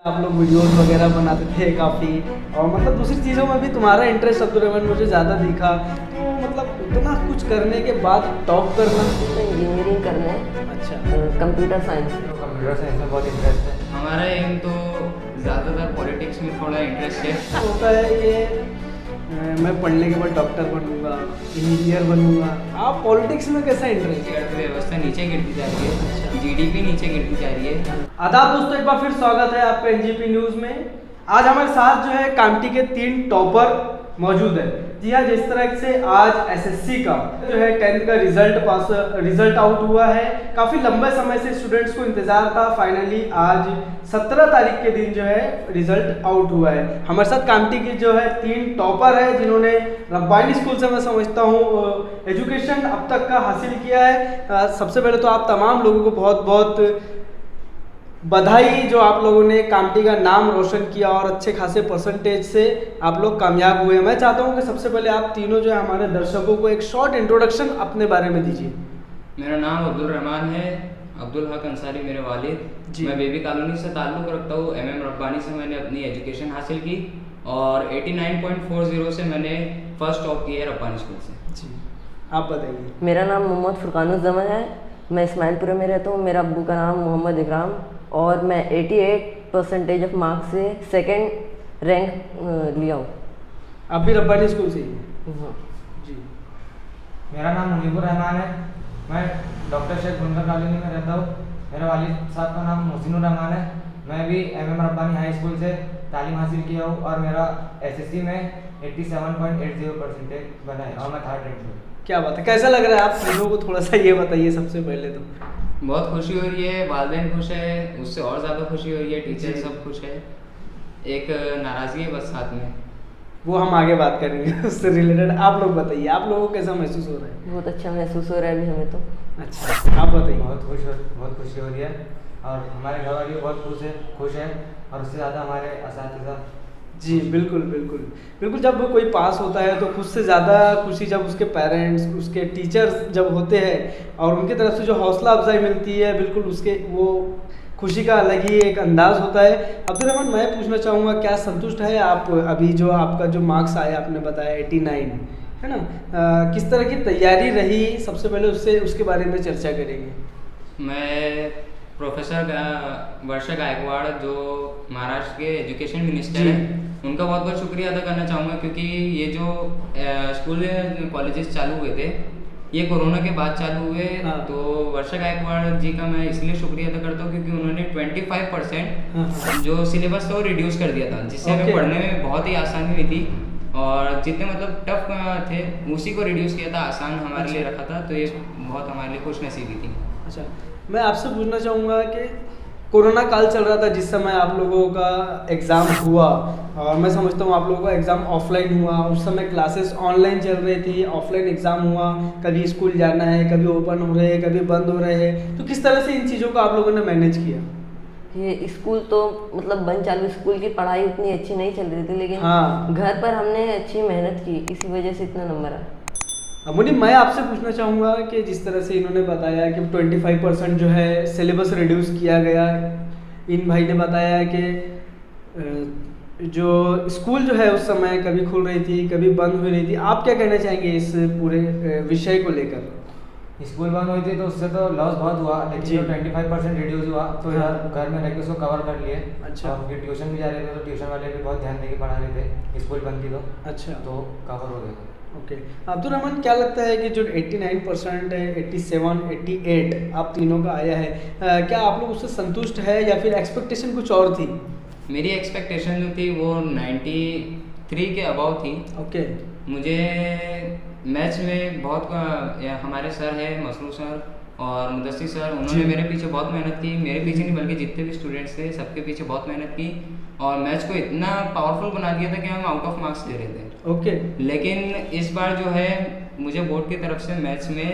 आप लोग वीडियोस वगैरह बनाते थे काफ़ी, और मतलब दूसरी चीज़ों में भी तुम्हारा इंटरेस्ट अब्दुल रहमान मुझे ज़्यादा दिखा। तो मतलब इतना कुछ करने के बाद टॉप करना। इंजीनियरिंग करना है। अच्छा, कंप्यूटर साइंस। कंप्यूटर साइंस में बहुत इंटरेस्ट है। हमारा एम तो ज़्यादातर पॉलिटिक्स में थोड़ा इंटरेस्ट है। होता है कि मैं पढ़ने के बाद डॉक्टर बनूंगा, इंजीनियर बनूंगा। आप पॉलिटिक्स में कैसा इंटरेस्ट है? अर्थव्यवस्था नीचे गिरती जा रही है, जीडीपी नीचे गिरती जा रही है। आदाब दोस्तों, एक बार फिर स्वागत है आपका एनजीपी न्यूज़ में। आज हमारे साथ जो है कामटी के 3 टॉपर मौजूद है। जी हाँ, जिस तरह से आज एसएससी का जो है 10th का रिजल्ट आउट हुआ है। काफ़ी लंबे समय से स्टूडेंट्स को इंतज़ार था। फाइनली आज 17 तारीख के दिन जो है रिजल्ट आउट हुआ है। हमारे साथ कामटी की जो है 3 टॉपर है, जिन्होंने रब्बानी स्कूल से मैं समझता हूँ एजुकेशन अब तक का हासिल किया है। सबसे पहले तो आप तमाम लोगों को बहुत बहुत बधाई, जो आप लोगों ने कामटी का नाम रोशन किया और अच्छे खासे परसेंटेज से आप लोग कामयाब हुए। मैं चाहता हूं कि सबसे पहले आप तीनों जो है हमारे दर्शकों को एक शॉर्ट इंट्रोडक्शन अपने बारे में दीजिए। मेरा नाम अब्दुल रहमान है, अब्दुल हक अंसारी मेरे वालिद। मैं बेबी कॉलोनी से ताल्लुक़ रखता हूँ। एमएम रब्बानी से मैंने अपनी एजुकेशन हासिल की और 89.40 से मैंने फर्स्ट टॉप किया है रब्बानी स्कूल से। जी, आप बताइए। मेरा नाम मोहम्मद फुरकानुज़्ज़मान है। मैं इस्माइलपुर में रहता हूँ। मेरा अब्बू का नाम मोहम्मद इकराम और मैं 88% ऑफ मार्क्स से सेकंड रैंक लिया हूँ। आप भी रब्बानी स्कूल से ही? जी। मेरा नाम मुनीबुर रहमान है। मैं डॉक्टर शेख बुनकर कॉलोनी में रहता हूँ। मेरे वालिद साहब का नाम मोहसिनुर रहमान है। मैं भी एमएम रब्बानी हाई स्कूल से तालीम हासिल किया हूँ और मेरा एसएससी में 87.80% बना है और मैं थर्ड रैंक हूँ। क्या बात है, कैसा लग रहा है आप तीनों को? थोड़ा सा ये बताइए सबसे पहले तो। बहुत खुशी हो रही है, वालिदैन खुश है, उससे और ज़्यादा खुशी हो रही है, टीचर सब खुश है। एक नाराज़गी है बस साथ में, वो हम आगे बात करेंगे उससे रिलेटेड। आप लोग बताइए, आप लोगों को कैसा महसूस हो रहा है? बहुत अच्छा महसूस हो रहा है अभी हमें तो। अच्छा, आप बताइए। बहुत खुशी हो रही है और हमारे घर वाले भी बहुत खुश है और उससे ज़्यादा हमारे असातिज़ा। जी बिल्कुल बिल्कुल बिल्कुल। जब कोई पास होता है तो खुद से ज़्यादा खुशी जब उसके पेरेंट्स, उसके टीचर्स जब होते हैं और उनकी तरफ से जो हौसला अफजाई मिलती है, बिल्कुल उसके वो खुशी का अलग ही एक अंदाज़ होता है। अब्दुल रहमान, मैं पूछना चाहूँगा, क्या संतुष्ट है आप अभी जो आपका जो मार्क्स आया, आपने बताया 89 है ना, किस तरह की तैयारी रही? सबसे पहले उसके बारे में चर्चा करेंगे। मैं प्रोफेसर वर्षा गायकवाड़ जो महाराष्ट्र के एजुकेशन मिनिस्टर हैं, उनका बहुत बहुत शुक्रिया अदा करना चाहूँगा, क्योंकि ये जो स्कूल कॉलेजेस चालू हुए थे ये कोरोना के बाद चालू हुए। हाँ। तो वर्षा गायकवाड़ जी का मैं इसलिए शुक्रिया अदा करता हूँ क्योंकि उन्होंने 25% जो सिलेबस था वो रिड्यूस कर दिया था, जिससे हमें पढ़ने में बहुत ही आसानी हुई थी और जितने मतलब टफ थे उसी को रिड्यूस किया था, आसान हमारे लिए रखा था। तो ये बहुत हमारे लिए खुशनसीबी थी। अच्छा, मैं आपसे पूछना चाहूँगा कि कोरोना काल चल रहा था जिस समय आप लोगों का एग्ज़ाम हुआ, और मैं समझता हूँ आप लोगों का एग्ज़ाम ऑफलाइन हुआ, उस समय क्लासेस ऑनलाइन चल रही थी, ऑफलाइन एग्ज़ाम हुआ, कभी स्कूल जाना है, कभी ओपन हो रहे हैं, कभी बंद हो रहे हैं, तो किस तरह से इन चीज़ों को आप लोगों ने मैनेज किया? ये स्कूल तो मतलब बंद चालू, स्कूल की पढ़ाई उतनी अच्छी नहीं चल रही थी, लेकिन हाँ। घर पर हमने अच्छी मेहनत की, इसी वजह से इतना नंबर आया। मुनीब, मैं आपसे पूछना चाहूँगा कि जिस तरह से इन्होंने बताया कि 25% जो है सिलेबस रिड्यूस किया गया, इन भाई ने बताया कि जो स्कूल जो है उस समय कभी खुल रही थी, कभी बंद हो रही थी, आप क्या कहना चाहेंगे इस पूरे विषय को लेकर? स्कूल बंद हुई थी तो उससे तो लॉस बहुत हुआ, लेकिन जो 25% रिड्यूस हुआ तो यार घर में रह के उसको कवर कर लिए। अच्छा। और फिर ट्यूशन भी जा रहे थे तो ट्यूशन वाले भी बहुत ध्यान देके पढ़ा रहे थे, स्कूल बंद थी तो। अच्छा, तो कवर हो गया। ओके। अब्दुल रहमान, क्या लगता है कि जो 89% है, 87, 88 आप तीनों का आया है, क्या आप लोग उससे संतुष्ट है या फिर एक्सपेक्टेशन कुछ और थी? मेरी एक्सपेक्टेशन जो थी वो 93 के अबाव थी। ओके। मुझे मैथ्स में बहुत हमारे सर है मसरूर सर और मुदस्सिर सर, उन्होंने मेरे पीछे बहुत मेहनत की, मेरे पीछे नहीं बल्कि जितने भी स्टूडेंट्स थे सबके पीछे बहुत मेहनत की और मैथ्स को इतना पावरफुल बना दिया था कि हम आउट ऑफ मार्क्स दे रहे थे। ओके। लेकिन इस बार जो है मुझे बोर्ड की तरफ से मैथ्स में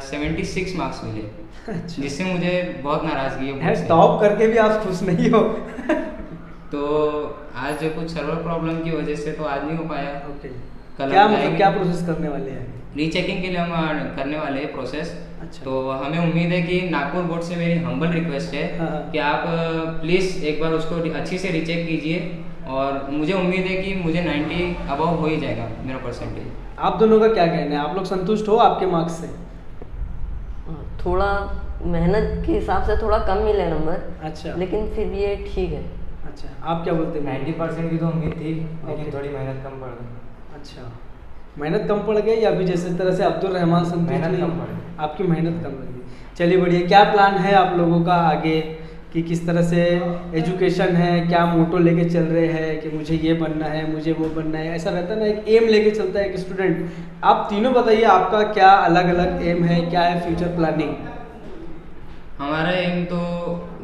76 मार्क्स मिले। अच्छा। जिससे मुझे बहुत नाराज़गी है। टॉप करके भी आप खुश नहीं हो? तो आज कुछ सर्वर प्रॉब्लम की वजह से तो आज नहीं हो पाया। ओके। कल क्या मतलब क्या प्रोसेस करने वाले हैं? रीचेकिंग के लिए हम करने वाले हैं प्रोसेस। अच्छा। तो हमें उम्मीद है कि नागपुर बोर्ड से मेरी हम्बल रिक्वेस्ट है हाँ। कि आप प्लीज़ एक बार उसको अच्छी से रीचेक कीजिए, और मुझे उम्मीद है कि मुझे 90 अबव हो ही जाएगा मेरा परसेंटेज। आप दोनों का क्या कहना है, आप लोग संतुष्ट हो आपके मार्क्स से? थोड़ा मेहनत के हिसाब से थोड़ा कम मिले नंबर, अच्छा। लेकिन फिर भी ये ठीक है। अच्छा, आप क्या बोलते हैं? 90% की तो उम्मीद थी, ओके। लेकिन थोड़ी मेहनत कम पड़ गई। अच्छा, मेहनत कम पड़ गई या फिर जैसे तरह से अब्दुल रहमान संतुष्ट मेहनत नहीं? कम पड़ गई। आपकी मेहनत कम लगी। चलिए बढ़िया। क्या प्लान है आप लोगों का आगे, कि किस तरह से एजुकेशन है, क्या मोटो लेके चल रहे हैं कि मुझे ये बनना है, मुझे वो बनना है? ऐसा रहता है ना, एक एम लेके चलता है एक स्टूडेंट। आप तीनों बताइए आपका क्या अलग अलग एम है, क्या है फ्यूचर प्लानिंग? हमारा एम तो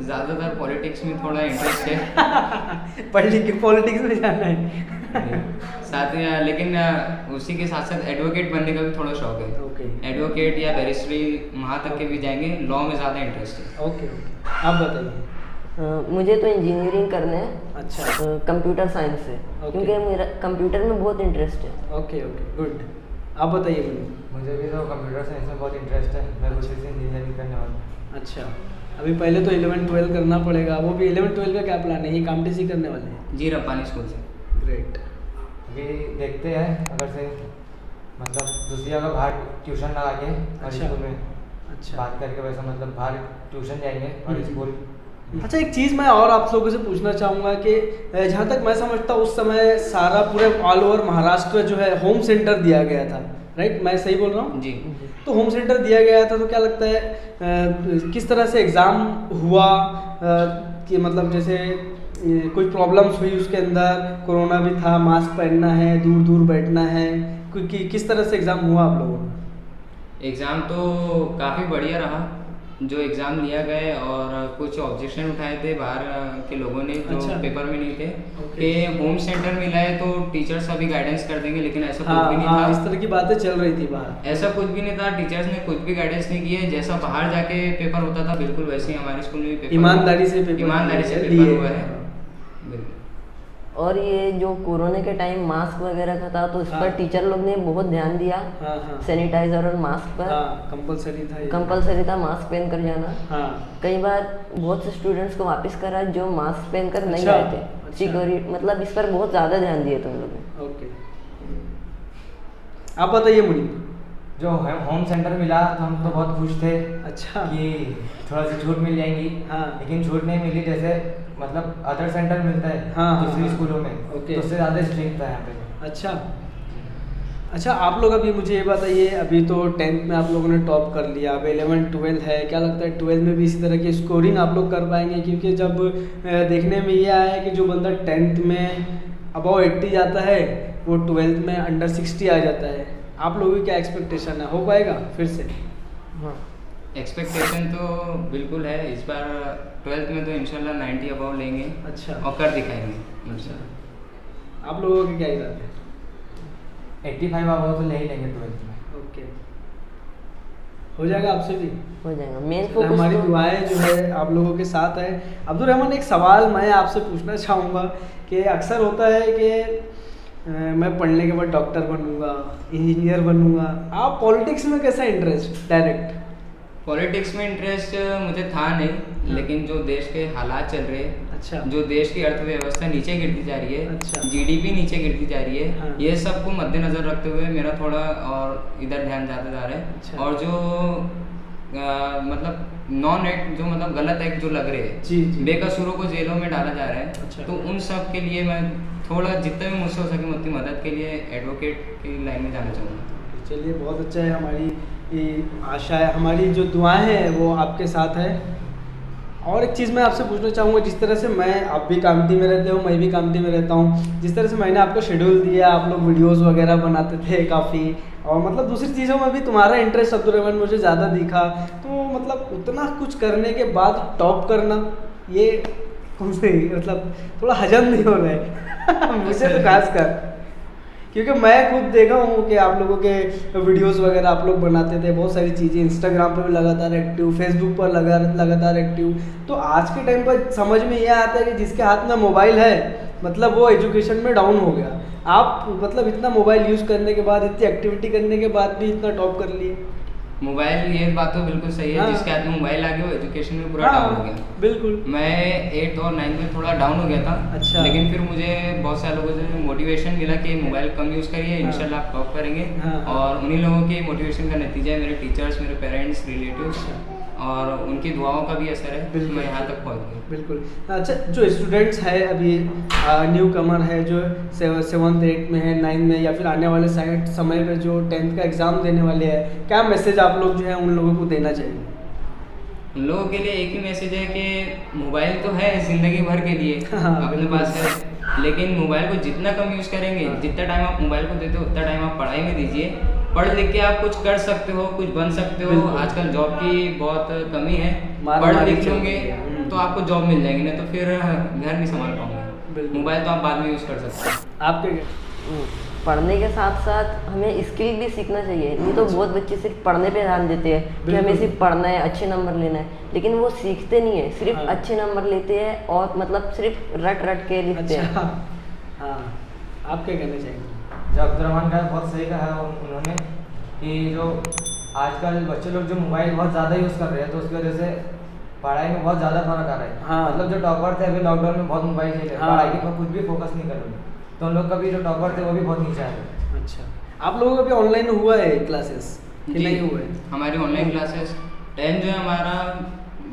ज़्यादातर पॉलिटिक्स में थोड़ा इंटरेस्ट है। पढ़ लिख के पॉलिटिक्स में जाना है। साथ में लेकिन उसी के साथ साथ एडवोकेट बनने का भी थोड़ा शौक है। ओके एडवोकेट या बैरिस्ट्री वहाँ तक के भी जाएंगे, लॉ में ज़्यादा इंटरेस्ट है। ओके ओके, आप बताइए। मुझे तो इंजीनियरिंग करना है। अच्छा। कंप्यूटर साइंस से, ओके। क्योंकि मेरा कंप्यूटर में बहुत इंटरेस्ट है। Okay okay, good. आप बताइए मुझे। मुझे भी तो कंप्यूटर साइंस में बहुत इंटरेस्ट है, मैं उसी से इंजीनियरिंग करने वाला हूँ। अच्छा, अभी पहले तो 11-12 करना पड़ेगा, वो भी 11-12 का क्या प्लान है? ये कामटी करने वाले हैं? जी रब्बानी स्कूल से। ग्रेट। अभी देखते हैं, अगर से मतलब दूसरी जगह बाहर ट्यूशन लगा के और अच्छा। स्कूल में अच्छा बात करके वैसा मतलब बाहर ट्यूशन जाएंगे और स्कूल। अच्छा, एक चीज़ मैं और आप लोगों से पूछना चाहूँगा कि जहाँ तक मैं समझता हूँ उस समय सारा पूरे ऑल ओवर महाराष्ट्र जो है होम सेंटर दिया गया था, राइट? मैं सही बोल रहा हूँ? जी। तो होम सेंटर दिया गया था, तो क्या लगता है किस तरह से एग्ज़ाम हुआ, कि मतलब जैसे कोई प्रॉब्लम्स हुई उसके अंदर? कोरोना भी था, मास्क पहनना है, दूर दूर बैठना है, किस तरह से एग्ज़ाम हुआ आप लोगों का? एग्ज़ाम तो काफ़ी बढ़िया रहा जो एग्ज़ाम लिया गया, और कुछ ऑब्जेक्शन उठाए थे बाहर के लोगों ने जो अच्छा। पेपर में नहीं थे ओके। कि होम सेंटर मिला है तो टीचर्स अभी गाइडेंस कर देंगे, लेकिन ऐसा कुछ भी नहीं हाँ, इस था। तरह की बातें चल रही थी बाहर। ऐसा कुछ भी नहीं था, टीचर्स ने कुछ भी गाइडेंस नहीं किए। जैसा बाहर जाके पेपर होता था बिल्कुल वैसे ही हमारे स्कूल में भी पेपर ईमानदारी से पेपर ईमानदारी से लिए। पेपर हुआ है। बिल्कुल। और ये जो कोरोना के टाइम मास्क वगैरह का था, तो इस हाँ। पर टीचर लोग ने बहुत ध्यान दिया, हाँ हाँ सैनिटाइजर और मास्क पर। हाँ, कंपलसरी था ये। कंपलसरी था मास्क पहन कर जाना। हाँ। कई बार बहुत से स्टूडेंट्स को वापस करा जो मास्क पहनकर नहीं अच्छा, आए थे। अच्छा। सिक्योरिटी मतलब इस पर बहुत ज़्यादा ध्यान दिए तुम लोगों ने। ओके, आप बताइए मुनि। जो होम सेंटर मिला तो हम तो बहुत खुश थे अच्छा। कि थोड़ा सी छूट मिल जाएंगी। हाँ। लेकिन छूट नहीं मिली, जैसे मतलब अदर सेंटर मिलता है हाँ, हाँ, दूसरी हाँ। स्कूलों में, ओके। तो उससे ज़्यादा स्ट्रिक्ट था यहाँ पे। अच्छा अच्छा, आप लोग अभी मुझे ये बताइए, अभी तो 10th में आप लोगों ने टॉप कर लिया, अब 11-12 है, क्या लगता है 12 में भी इसी तरह की स्कोरिंग आप लोग कर पाएंगे? क्योंकि जब देखने में ये आया है कि जो बंदा 10th में अबव 80 जाता है वो 12th में अंडर 60 आ जाता है। आप लोगों की क्या एक्सपेक्टेशन है, हो पाएगा फिर से? हाँ। एक्सपेक्टेशन तो बिल्कुल है, इस बार 12th में तो इंशाल्लाह 90 अबव लेंगे। अच्छा। और कर दिखाएंगे। अच्छा, आप लोगों के क्या इरादे हैं? 85 अब तो ले ही लेंगे 12th में। ओके, हो जाएगा आपसे भी? हो जाएगा। मेन चलिए, फोकस हमारी तो दुआएं जो है आप लोगों के साथ है। अब्दुल रहमान, एक सवाल मैं आपसे पूछना चाहूँगा कि अक्सर होता है कि मैं पढ़ने के बाद डॉक्टर बनूंगा, इंजीनियर बनूंगा, आप पॉलिटिक्स में कैसा इंटरेस्ट डायरेक्ट? पॉलिटिक्स में इंटरेस्ट मुझे था नहीं, लेकिन जो देश के हालात चल रहे हैं, अच्छा। जो देश की अर्थव्यवस्था नीचे गिरती जा रही है, अच्छा। जीडीपी नीचे गिरती जा रही है, हाँ। ये सब को मद्देनजर रखते हुए मेरा थोड़ा और इधर ध्यान जाता जा रहा है। अच्छा। और जो मतलब नॉन एक्ट जो मतलब गलत एक्ट जो लग रहे हैं, जी जी। बेकसूरों को जेलों में डाला जा रहा है, अच्छा। तो उन सब के लिए मैं थोड़ा जितना भी मुझसे हो सके मैं उतनी मदद के लिए एडवोकेट की लाइन में जाना चाहूँगा। चलिए, बहुत अच्छा है। हमारी ये आशा है, हमारी जो दुआएं हैं वो आपके साथ है। और एक चीज़ मैं आपसे पूछना चाहूँगा, जिस तरह से आप भी कामटी में रहते हो, मैं भी कामटी में रहता हूँ, जिस तरह से मैंने आपको शेड्यूल दिया, आप लोग वीडियोस वगैरह बनाते थे काफ़ी, और मतलब दूसरी चीज़ों में भी तुम्हारा इंटरेस्ट अब्दुल रहमान मुझे ज़्यादा दिखा। तो मतलब उतना कुछ करने के बाद टॉप करना, ये कौन से मतलब थोड़ा हजम नहीं हो रहा है मुझे तो खास कर, क्योंकि मैं खुद देखा हूँ कि आप लोगों के वीडियोस वगैरह आप लोग बनाते थे, बहुत सारी चीज़ें, इंस्टाग्राम पे भी लगातार एक्टिव, फेसबुक पर लगातार एक्टिव। तो आज के टाइम पर समझ में यह आता है कि जिसके हाथ में मोबाइल है मतलब वो एजुकेशन में डाउन हो गया। आप मतलब इतना मोबाइल यूज़ करने के बाद, इतनी एक्टिविटी करने के बाद भी इतना टॉप कर लिए। मोबाइल, ये बात तो बिल्कुल सही है। हाँ। जिसके हाथ में मोबाइल आ गया वो एजुकेशन में पूरा डाउन हो गया। बिल्कुल। मैं 8th और 9th में थोड़ा डाउन हो गया था। अच्छा। लेकिन फिर मुझे बहुत सारे लोगों से मोटिवेशन मिला कि मोबाइल कम यूज़ करिए, हाँ। इंशाल्लाह आप टॉप करेंगे। हाँ। और उन्हीं लोगों के मोटिवेशन का नतीजा है मेरे टीचर्स, मेरे पेरेंट्स, रिलेटिव्स और उनकी दुआओं का भी असर है। बिल्कुल। मैं यहाँ तक पहुँच गया। बिल्कुल। अच्छा, जो स्टूडेंट्स है अभी न्यू कमर है, जो 7th 8th में है, 9th में, या फिर आने वाले समय पे जो 10th का एग्ज़ाम देने वाले हैं, क्या मैसेज आप लोग जो है उन लोगों को देना चाहिए? उन लोगों के लिए एक ही मैसेज है कि मोबाइल तो है ज़िंदगी भर के लिए हाँ, अपने बिल्कुल। पास है, लेकिन मोबाइल को जितना कम यूज़ करेंगे, हाँ। जितना टाइम आप मोबाइल को देते हो उतना टाइम आप पढ़ाई में दीजिए। पढ़ लिख के आप कुछ कर सकते हो, कुछ बन सकते हो। बिल्कुल। आजकल जॉब की बहुत कमी है। मार पढ़ मारी लिख चल लोगे रही है। तो आपको जॉब मिल जाएगी, नहीं तो फिर घर नहीं संभाल पाओगे। बिल्कुल। मोबाइल तो आप बाद में यूज़ कर सकते हो। आपके पढ़ने के साथ साथ हमें स्किल भी सीखना चाहिए। नहीं तो बहुत बच्चे सिर्फ पढ़ने पे ध्यान देते हैं कि हमें बिल्कुल। सिर्फ पढ़ना है, अच्छे नंबर लेना है, लेकिन वो सीखते नहीं है, सिर्फ हाँ। अच्छे नंबर लेते हैं और मतलब सिर्फ रट रट के लिखते हैं। अच्छा, हाँ, आप क्या कहना चाहेंगे? जो अब्दुर्रहमान का बहुत सही कहा है उन्होंने कि जो आजकल बच्चे लोग जो मोबाइल बहुत ज़्यादा यूज़ कर रहे हैं, तो उसकी वजह से पढ़ाई में बहुत ज़्यादा फर्क आ रहा है। हाँ। मतलब जो टॉपर थे अभी लॉकडाउन में बहुत मोबाइल खेले, हाँ। पढ़ाई के पर कुछ भी फोकस नहीं कर रहे, तो उन लोग का भी जो टॉपर थे वो भी बहुत नीचे आ रहे। अच्छा, आप लोगों का भी ऑनलाइन हुआ है क्लासेस कि जी, नहीं हुआ है? हमारी ऑनलाइन क्लासेस 10 जो है हमारा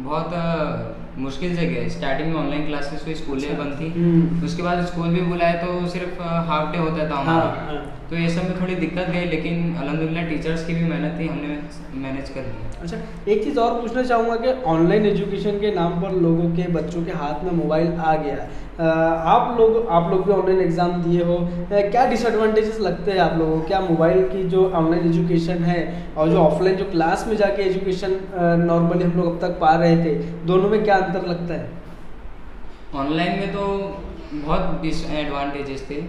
बहुत मुश्किल से गया। स्टार्टिंग में ऑनलाइन क्लासेस हुई, स्कूलें बंद थी। उसके बाद स्कूल भी बुलाए तो सिर्फ हाफ डे होता था हमारा। हाँ। तो ये सब में थोड़ी दिक्कत गई, लेकिन अल्हम्दुलिल्लाह टीचर्स की भी मेहनत थी, हमने मैनेज कर लिया। अच्छा, एक चीज़ और पूछना चाहूँगा कि ऑनलाइन एजुकेशन के नाम पर लोगों के बच्चों के हाथ में मोबाइल आ गया। आप लोग भी ऑनलाइन एग्ज़ाम दिए हो, क्या डिसएडवांटेजेस लगते हैं आप लोगों को? क्या मोबाइल की जो ऑनलाइन एजुकेशन है और जो ऑफलाइन जो क्लास में जाके एजुकेशन नॉर्मली हम लोग अब तक पा रहे थे, दोनों में क्या अंतर लगता है? ऑनलाइन में तो बहुत डिसएडवांटेजेस थे।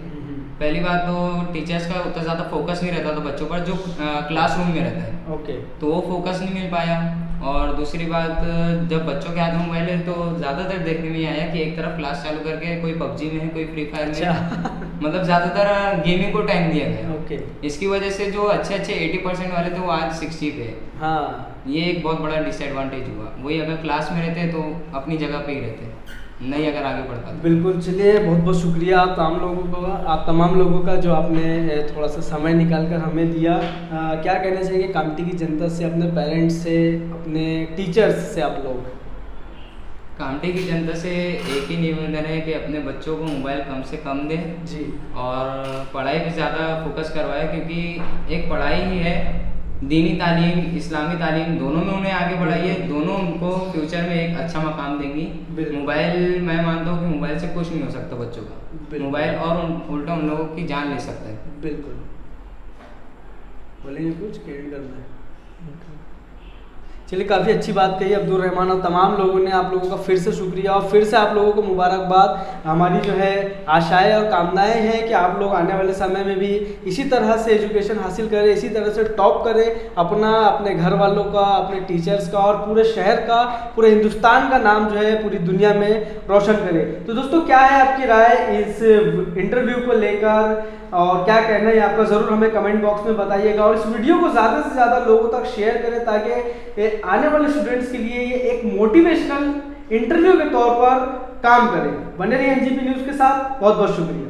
पहली बात तो टीचर्स का उतना ज़्यादा फोकस नहीं रहता था बच्चों पर, जो क्लासरूम में रहता है। ओके। तो वो फोकस नहीं मिल पाया। और दूसरी बात, जब बच्चों के हाथ में मोबाइल है तो ज़्यादातर देखने में ये आया कि एक तरफ क्लास चालू करके कोई पबजी में है, कोई फ्री फायर में अच्छा। है। मतलब ज़्यादातर गेमिंग को टाइम दिया गया। ओके। इसकी वजह से जो अच्छे 80% वाले थे वो आज 60 पे है। हाँ, ये एक बहुत बड़ा डिसएडवांटेज हुआ। वही अगर क्लास में रहते तो अपनी जगह पे ही रहते, नहीं अगर आगे बढ़ पाते। बिल्कुल। चलिए, बहुत बहुत शुक्रिया आप तमाम लोगों का जो आपने थोड़ा सा समय निकाल कर हमें दिया। क्या कहना चाहिए कामटी की जनता से, अपने पेरेंट्स से, अपने टीचर्स से आप लोग? कामटी की जनता से एक ही निवेदन है कि अपने बच्चों को मोबाइल कम से कम दें जी। और पढ़ाई पे ज़्यादा फोकस करवाएं, क्योंकि एक पढ़ाई ही है, दीनी तालीम, इस्लामी तालीम, दोनों में उन्हें आगे बढ़ाइए। दोनों उनको फ्यूचर में एक अच्छा मकाम देंगी। बिल्कुल। मोबाइल, मैं मानता हूँ कि मोबाइल से कुछ नहीं हो सकता बच्चों का। बिल्कुल। मोबाइल और उल्टा उन लोगों की जान ले सकता है। बिल्कुल। बोलेंगे कुछ ऐड करना है? चलिए, काफ़ी अच्छी बात कही अब्दुल रहमान और तमाम लोगों ने। आप लोगों का फिर से शुक्रिया और फिर से आप लोगों को मुबारकबाद। हमारी जो है आशाएं और कामनाएं हैं कि आप लोग आने वाले समय में भी इसी तरह से एजुकेशन हासिल करें, इसी तरह से टॉप करें, अपने घर वालों का, अपने टीचर्स का और पूरे शहर का, पूरे हिंदुस्तान का नाम जो है पूरी दुनिया में रोशन करें। तो दोस्तों, क्या है आपकी राय इस इंटरव्यू को लेकर और क्या कहना है आपका, ज़रूर हमें कमेंट बॉक्स में बताइएगा। और इस वीडियो को ज़्यादा से ज़्यादा लोगों तक शेयर करें ताकि आने वाले स्टूडेंट्स के लिए ये एक मोटिवेशनल इंटरव्यू के तौर पर काम करे। बने रहिए एनजीपी न्यूज़ के साथ। बहुत बहुत शुक्रिया।